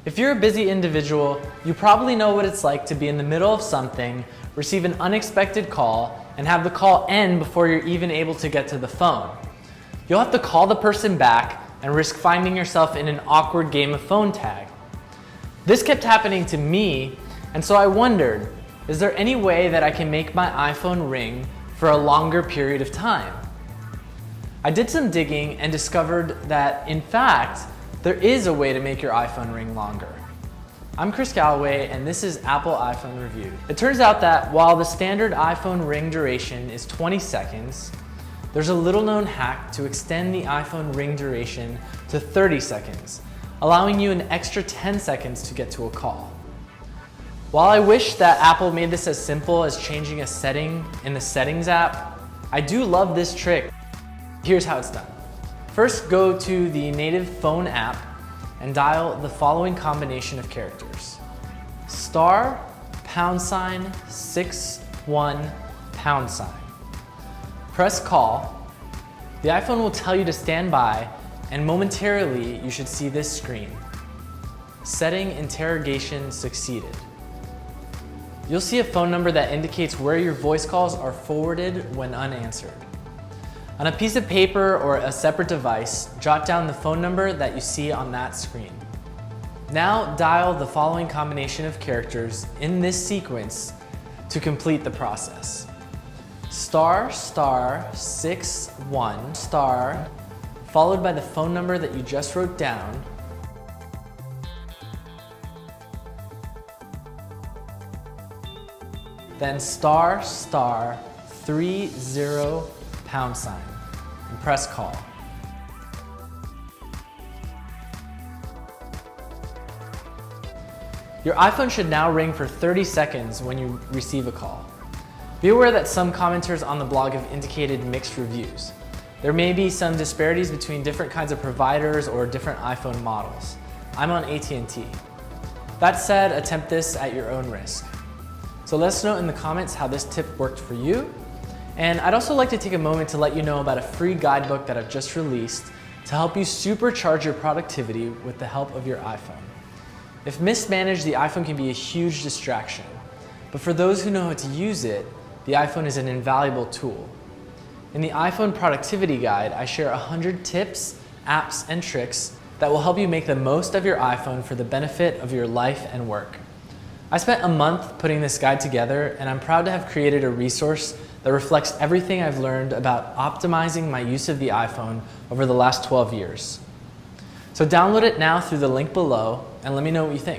If you're a busy individual, you probably know what it's like to be in the middle of something, receive an unexpected call, and have the call end before you're even able to get to the phone. You'll have to call the person back and risk finding yourself in an awkward game of phone tag. This kept happening to me, and so I wondered, is there any way that I can make my iPhone ring for a longer period of time? I did some digging and discovered that, in fact, there is a way to make your iPhone ring longer. I'm Chris Galloway, and this is Apple iPhone Review. It turns out that while the standard iPhone ring duration is 20 seconds, there's a little known hack to extend the iPhone ring duration to 30 seconds, allowing you an extra 10 seconds to get to a call. While I wish that Apple made this as simple as changing a setting in the Settings app, I do love this trick. Here's how it's done. First, go to the native phone app and dial the following combination of characters: *#61##. Press call. The iPhone will tell you to stand by, and momentarily you should see this screen. Setting interrogation succeeded. You'll see a phone number that indicates where your voice calls are forwarded when unanswered. On a piece of paper or a separate device, jot down the phone number that you see on that screen. Now dial the following combination of characters in this sequence to complete the process. **61**, followed by the phone number that you just wrote down, then **30# and press call. Your iPhone should now ring for 30 seconds when you receive a call. Be aware that some commenters on the blog have indicated mixed reviews. There may be some disparities between different kinds of providers or different iPhone models. I'm on AT&T. That said, attempt this at your own risk. So let us know in the comments how this tip worked for you. And I'd also like to take a moment to let you know about a free guidebook that I've just released to help you supercharge your productivity with the help of your iPhone. If mismanaged, the iPhone can be a huge distraction. But for those who know how to use it, the iPhone is an invaluable tool. In the iPhone Productivity Guide, I share 100 tips, apps, and tricks that will help you make the most of your iPhone for the benefit of your life and work. I spent a month putting this guide together, and I'm proud to have created a resource that reflects everything I've learned about optimizing my use of the iPhone over the last 12 years. So download it now through the link below and let me know what you think.